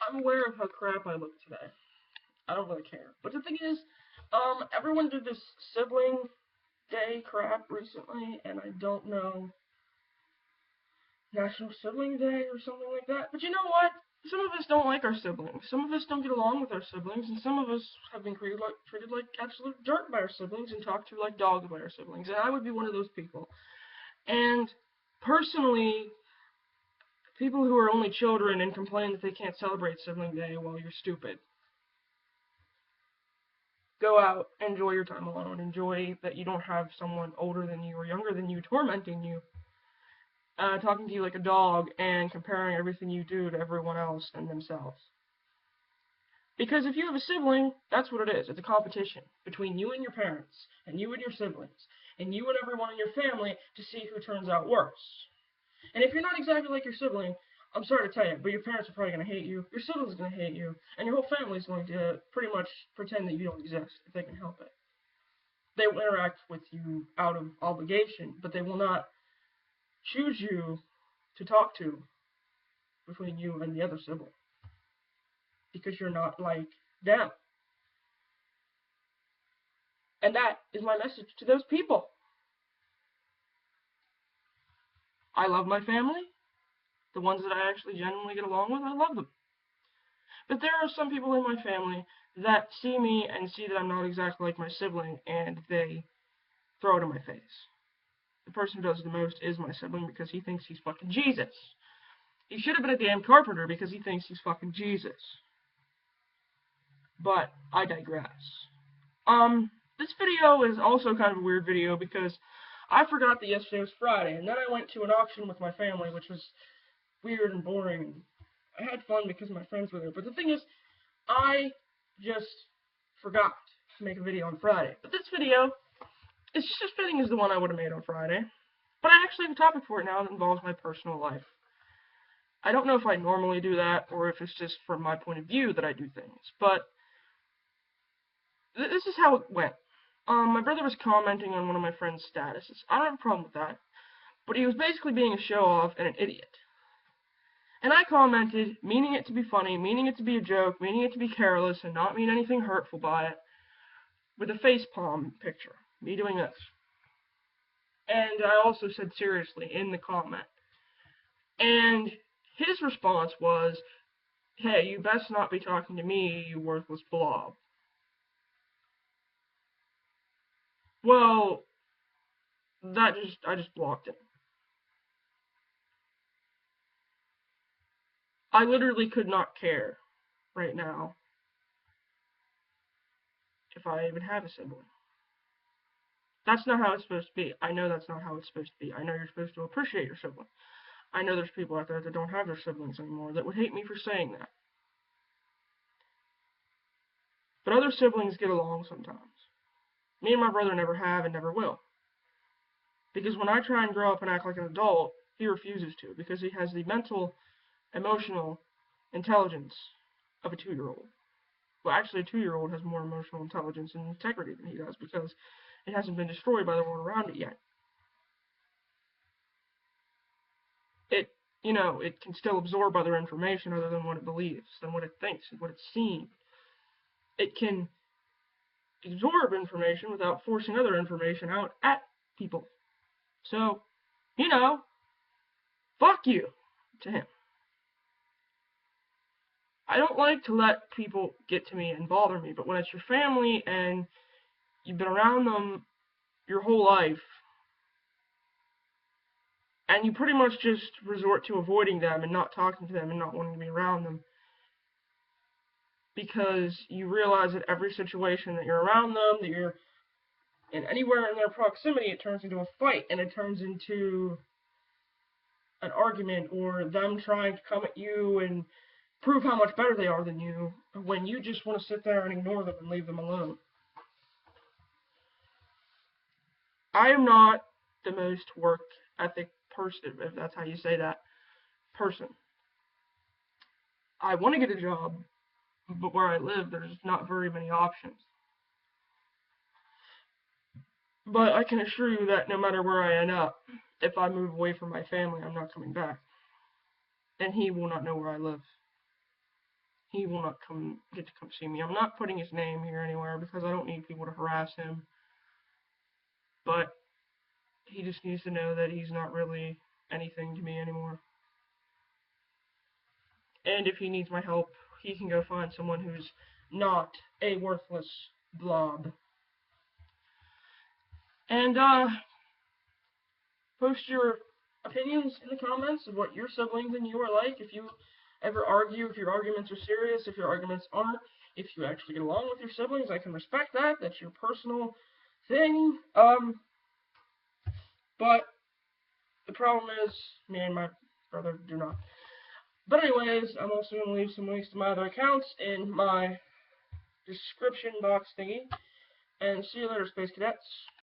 I'm aware of how crap I look today. I don't really care. But the thing is, everyone did this sibling day crap recently, and I don't know, National Sibling Day or something like that. But you know what? Some of us don't like our siblings. Some of us don't get along with our siblings, and some of us have been treated like absolute dirt by our siblings and talked to like dogs by our siblings. And I would be one of those people. And personally, people who are only children and complain that they can't celebrate Sibling Day, well, you're stupid. Go out, enjoy your time alone, enjoy that you don't have someone older than you or younger than you tormenting you, talking to you like a dog, and comparing everything you do to everyone else and themselves. Because if you have a sibling, that's what it is. It's a competition between you and your parents, and you and your siblings, and you and everyone in your family to see who turns out worse. And if you're not exactly like your sibling, I'm sorry to tell you, but your parents are probably going to hate you, your siblings are going to hate you, and your whole family is going to pretty much pretend that you don't exist if they can help it. They will interact with you out of obligation, but they will not choose you to talk to between you and the other sibling because you're not like them. And that is my message to those people. I love my family. The ones that I actually genuinely get along with, I love them. But there are some people in my family that see me and see that I'm not exactly like my sibling, and they throw it in my face. The person who does the most is my sibling because he thinks he's fucking Jesus. He should have been a damn carpenter because he thinks he's fucking Jesus. But I digress. This video is also kind of a weird video because I forgot that yesterday was Friday, and then I went to an auction with my family, which was weird and boring. I had fun because my friends were there, but the thing is, I just forgot to make a video on Friday. But this video is just as fitting as the one I would have made on Friday. But I actually have a topic for it now that involves my personal life. I don't know if I normally do that, or if it's just from my point of view that I do things, but this is how it went. My brother was commenting on one of my friend's statuses. I don't have a problem with that, but he was basically being a show-off and an idiot. And I commented, meaning it to be funny, meaning it to be a joke, meaning it to be careless, and not mean anything hurtful by it, with a facepalm picture, me doing this. And I also said seriously in the comment. And his response was, hey, you best not be talking to me, you worthless blob. Well, I just blocked it. I literally could not care right now if I even have a sibling. That's not how it's supposed to be. I know that's not how it's supposed to be. I know you're supposed to appreciate your sibling. I know there's people out there that don't have their siblings anymore that would hate me for saying that. But other siblings get along sometimes. Me and my brother never have and never will. Because when I try and grow up and act like an adult, he refuses to, because he has the mental, emotional intelligence of a 2-year-old. Well, actually, a 2-year-old has more emotional intelligence and integrity than he does, because it hasn't been destroyed by the world around it yet. It can still absorb other information other than what it believes, than what it thinks, and what it's seen. It can absorb information without forcing other information out at people. So, fuck you to him. I don't like to let people get to me and bother me, but when it's your family and you've been around them your whole life, and you pretty much just resort to avoiding them and not talking to them and not wanting to be around them, because you realize that every situation that you're around them, that you're in anywhere in their proximity, it turns into a fight, and it turns into an argument, or them trying to come at you and prove how much better they are than you, when you just want to sit there and ignore them and leave them alone. I am not the most work ethic person, if that's how you say that, person. I want to get a job, but where I live, there's not very many options. But I can assure you that no matter where I end up, if I move away from my family, I'm not coming back. And he will not know where I live. he will not get to come see me. I'm not putting his name here anywhere because I don't need people to harass him. But he just needs to know that he's not really anything to me anymore. And if he needs my help, he can go find someone who's not a worthless blob. And, post your opinions in the comments of what your siblings and you are like. If you ever argue, if your arguments are serious, if your arguments aren't, if you actually get along with your siblings, I can respect that. That's your personal thing. But the problem is, me and my brother do not. But anyways, I'm also going to leave some links to my other accounts in my description box thingy. And see you later, Space Cadets.